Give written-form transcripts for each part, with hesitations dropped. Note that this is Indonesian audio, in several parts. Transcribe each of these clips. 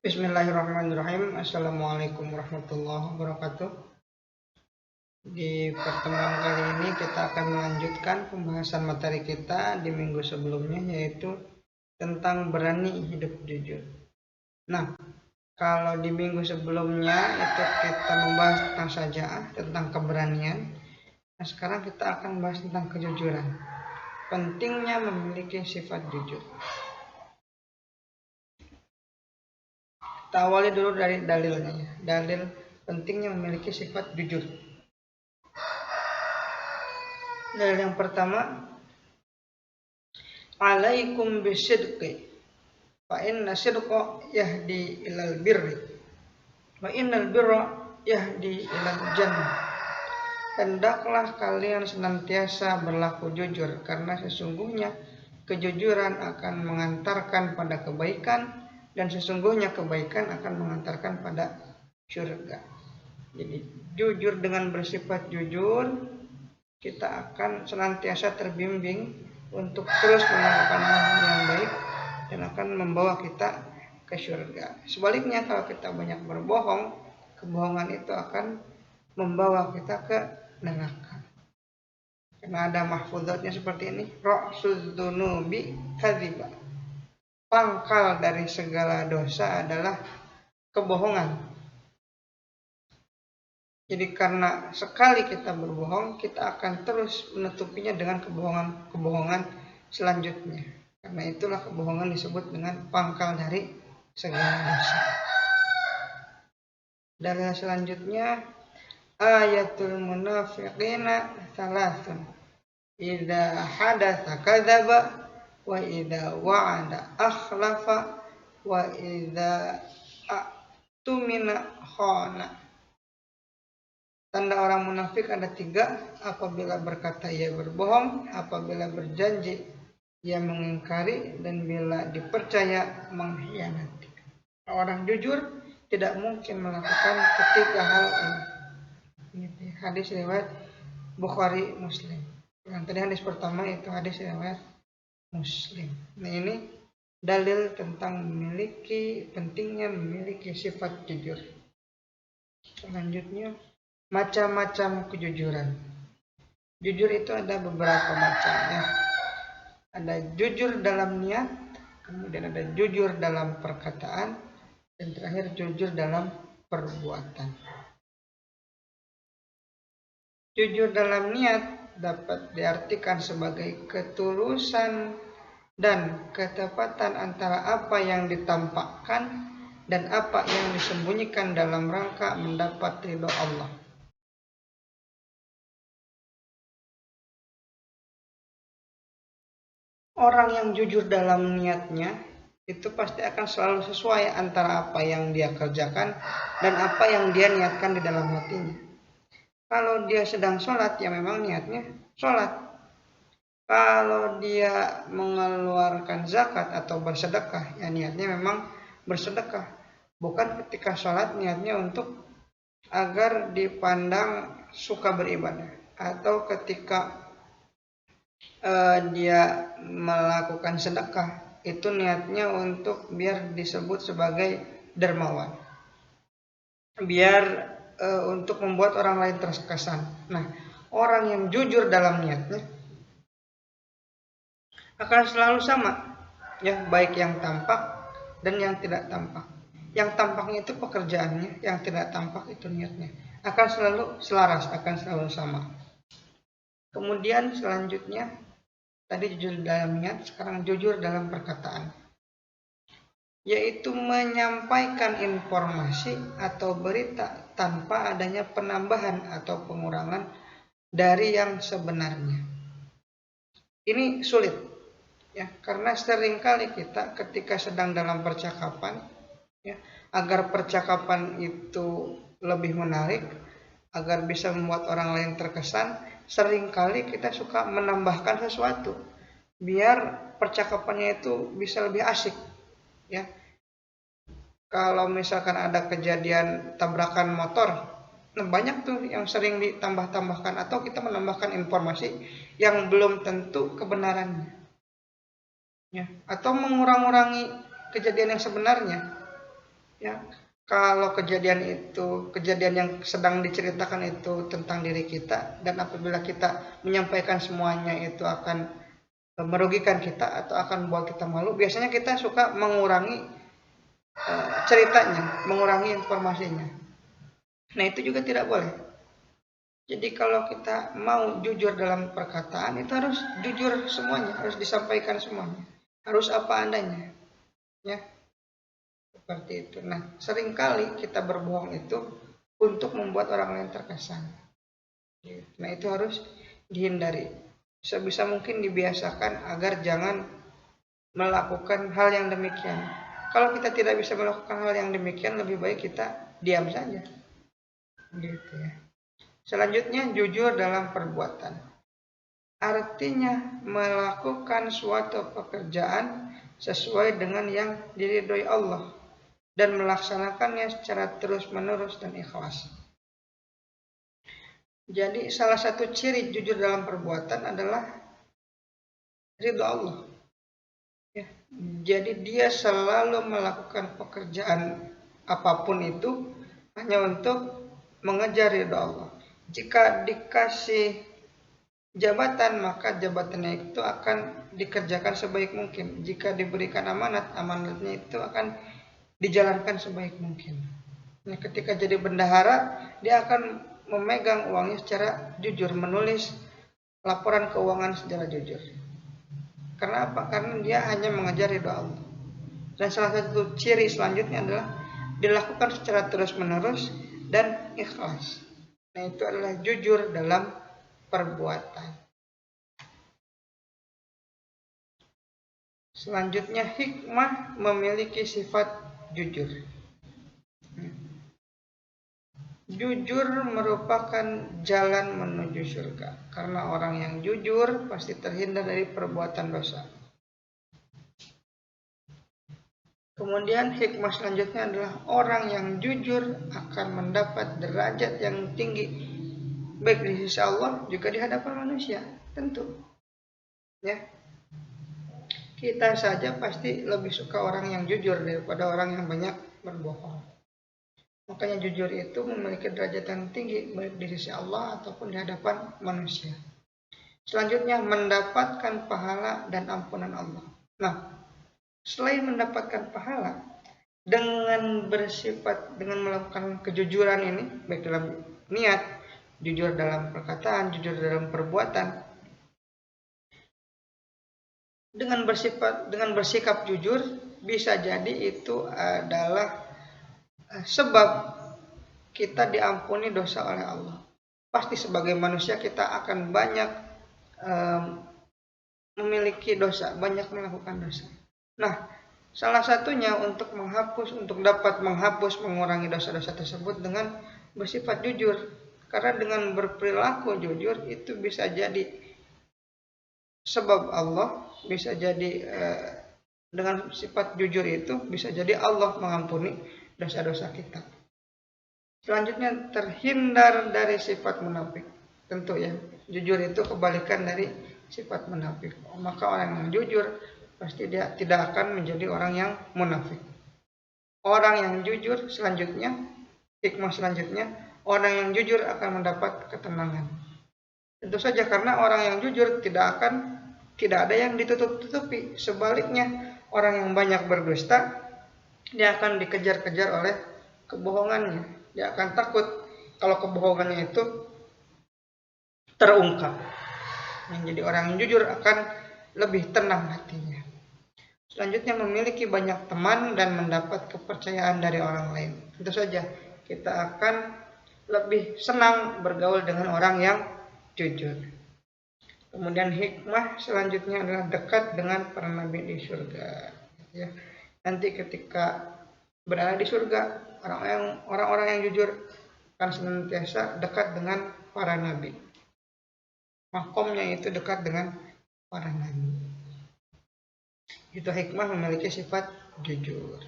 Bismillahirrahmanirrahim. Assalamualaikum warahmatullahi wabarakatuh. Di pertemuan kali ini kita akan melanjutkan pembahasan materi kita di minggu sebelumnya, yaitu tentang berani hidup jujur. Nah, kalau di minggu sebelumnya itu kita membahas tentang syaja'ah, tentang keberanian. Nah, sekarang kita akan membahas tentang kejujuran. Pentingnya memiliki sifat jujur. Kita awali dulu dari dalilnya ya. Dalil pentingnya memiliki sifat jujur. Dalil yang pertama, alaikum bisidqi fa inna sidqa yahdi ilal birri wa innal birra yahdi ilal jannah. Hendaklah kalian senantiasa berlaku jujur, karena sesungguhnya kejujuran akan mengantarkan pada kebaikan, dan sesungguhnya kebaikan akan mengantarkan pada surga. Jadi jujur, dengan bersifat jujur kita akan senantiasa terbimbing untuk terus melakukan hal yang baik dan akan membawa kita ke surga. Sebaliknya, kalau kita banyak berbohong, kebohongan itu akan membawa kita ke neraka. Karena ada mahfuzatnya seperti ini, ra'suz dzunubi kadziba. Pangkal dari segala dosa adalah kebohongan. Jadi karena sekali kita berbohong, kita akan terus menutupinya dengan kebohongan selanjutnya. Karena itulah kebohongan disebut dengan pangkal dari segala dosa. Dalil selanjutnya, ayatul munafiqina thalathun. Idza hadatsa kadzaba wa idza wa'ada akhlafa wa idza tumina khana. Tanda orang munafik ada 3. Apabila berkata ia berbohong, apabila berjanji ia mengingkari, dan bila dipercaya mengkhianati. Orang jujur tidak mungkin melakukan ketiga hal ini. Hadis riwayat Bukhari Muslim. Yang tadi hadis pertama itu hadis riwayat Muslim. Nah, ini dalil tentang pentingnya memiliki sifat jujur. Selanjutnya, macam-macam kejujuran. Jujur itu ada beberapa macamnya. Ada jujur dalam niat, kemudian ada jujur dalam perkataan, dan terakhir jujur dalam perbuatan. Jujur dalam niat dapat diartikan sebagai ketulusan dan ketepatan antara apa yang ditampakkan dan apa yang disembunyikan dalam rangka mendapat ridho Allah. Orang yang jujur dalam niatnya itu pasti akan selalu sesuai antara apa yang dia kerjakan dan apa yang dia niatkan di dalam hatinya. Kalau dia sedang sholat, ya memang niatnya sholat. Kalau dia mengeluarkan zakat atau bersedekah, ya niatnya memang bersedekah. Bukan ketika sholat niatnya untuk agar dipandang suka beribadah, atau ketika dia melakukan sedekah itu niatnya untuk biar disebut sebagai dermawan, biar untuk membuat orang lain terkesan. Nah, orang yang jujur dalam niatnya akan selalu sama, ya, baik yang tampak dan yang tidak tampak. Yang tampaknya itu pekerjaannya, yang tidak tampak itu niatnya. Akan selalu selaras, akan selalu sama. Kemudian selanjutnya, tadi jujur dalam niat, sekarang jujur dalam perkataan, yaitu menyampaikan informasi atau berita tanpa adanya penambahan atau pengurangan dari yang sebenarnya. Ini sulit, ya, karena seringkali kita ketika sedang dalam percakapan, ya, agar percakapan itu lebih menarik, agar bisa membuat orang lain terkesan, seringkali kita suka menambahkan sesuatu biar percakapannya itu bisa lebih asik. Ya, kalau misalkan ada kejadian tabrakan motor, nah banyak tuh yang sering ditambah-tambahkan, atau kita menambahkan informasi yang belum tentu kebenarannya, ya, atau mengurangi kejadian yang sebenarnya. Ya, kalau kejadian yang sedang diceritakan itu tentang diri kita, dan apabila kita menyampaikan semuanya itu akan merugikan kita atau akan membuat kita malu, biasanya kita suka mengurangi ceritanya, mengurangi informasinya. Nah, itu juga tidak boleh. Jadi kalau kita mau jujur dalam perkataan, itu harus jujur semuanya, harus disampaikan semuanya, harus apa adanya, ya. Seperti itu. Nah, seringkali kita berbohong itu untuk membuat orang lain terkesan. Nah, itu harus dihindari. Sebisa mungkin dibiasakan agar jangan melakukan hal yang demikian. Kalau kita tidak bisa melakukan hal yang demikian, lebih baik kita diam saja. Gitu ya. Selanjutnya, jujur dalam perbuatan. Artinya melakukan suatu pekerjaan sesuai dengan yang diridhoi Allah dan melaksanakannya secara terus-menerus dan ikhlas. Jadi salah satu ciri jujur dalam perbuatan adalah ridha Allah. Ya. Jadi dia selalu melakukan pekerjaan apapun itu hanya untuk mengejar ridha Allah. Jika dikasih jabatan, maka jabatannya itu akan dikerjakan sebaik mungkin. Jika diberikan amanat, amanatnya itu akan dijalankan sebaik mungkin. Nah, ketika jadi bendahara, dia akan memegang uangnya secara jujur, menulis laporan keuangan secara jujur. Karena apa? Karena dia hanya mengejar ridha Allah. Dan salah satu ciri selanjutnya adalah dilakukan secara terus-menerus dan ikhlas. Nah, itu adalah jujur dalam perbuatan. Selanjutnya, hikmah memiliki sifat jujur. Jujur merupakan jalan menuju surga, karena orang yang jujur pasti terhindar dari perbuatan dosa. Kemudian hikmah selanjutnya adalah orang yang jujur akan mendapat derajat yang tinggi, baik di sisi Allah juga di hadapan manusia, tentu. Ya, kita saja pasti lebih suka orang yang jujur daripada orang yang banyak berbohong. Makanya jujur itu memiliki derajat yang tinggi baik di sisi Allah ataupun di hadapan manusia. Selanjutnya, mendapatkan pahala dan ampunan Allah. Nah, selain mendapatkan pahala, dengan melakukan kejujuran ini, baik dalam niat, jujur dalam perkataan, jujur dalam perbuatan, dengan bersikap jujur, bisa jadi itu adalah sebab kita diampuni dosa oleh Allah. Pasti sebagai manusia kita akan banyak memiliki dosa, banyak melakukan dosa. Nah, salah satunya untuk dapat menghapus, mengurangi dosa-dosa tersebut dengan bersifat jujur. Karena dengan berperilaku jujur itu bisa jadi sebab Allah, bisa jadi dengan sifat jujur itu bisa jadi Allah mengampuni dosa-dosa kita. Selanjutnya, terhindar dari sifat munafik. Tentu ya, jujur itu kebalikan dari sifat munafik. Maka orang yang jujur pasti dia tidak akan menjadi orang yang munafik. Orang yang jujur selanjutnya, hikmah selanjutnya, orang yang jujur akan mendapat ketenangan. Tentu saja karena orang yang jujur tidak ada yang ditutup-tutupi. Sebaliknya, orang yang banyak berdusta, dia akan dikejar-kejar oleh kebohongannya. Dia akan takut kalau kebohongannya itu terungkap. Jadi orang yang jujur akan lebih tenang hatinya. Selanjutnya, memiliki banyak teman dan mendapat kepercayaan dari orang lain. Tentu saja kita akan lebih senang bergaul dengan orang yang jujur. Kemudian hikmah selanjutnya adalah dekat dengan para nabi di surga. Ya. Nanti ketika berada di surga, orang-orang yang jujur akan senantiasa dekat dengan para nabi. Makomnya itu dekat dengan para nabi. Itu hikmah memiliki sifat jujur.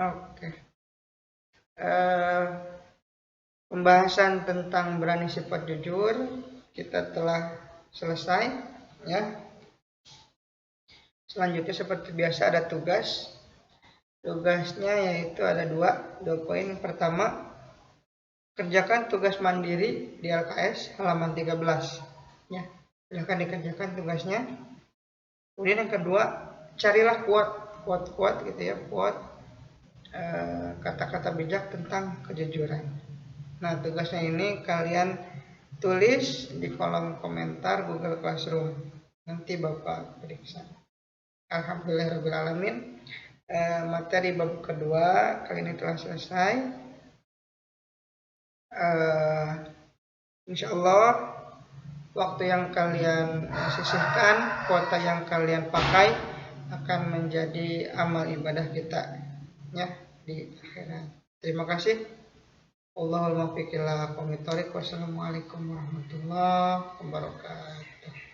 Oke. Pembahasan tentang berani sifat jujur kita telah selesai, ya. Selanjutnya seperti biasa ada tugas. Tugasnya yaitu ada dua poin. Pertama, kerjakan tugas mandiri di LKS halaman 13. Ya, silahkan dikerjakan tugasnya. Kemudian yang kedua, carilah quote gitu ya, quote kata-kata bijak tentang kejujuran. Nah, tugasnya ini kalian tulis di kolom komentar Google Classroom. Nanti Bapak periksa. Alhamdulillahirrahmanirrahim. Materi bab kedua kali ini telah selesai. Insya Allah waktu yang kalian sisihkan, kuota yang kalian pakai akan menjadi amal ibadah kita ya di akhirat. Terima kasih. Allahul muwaffiq ila aqwamit thoriq. Wassalamualaikum warahmatullahi wabarakatuh.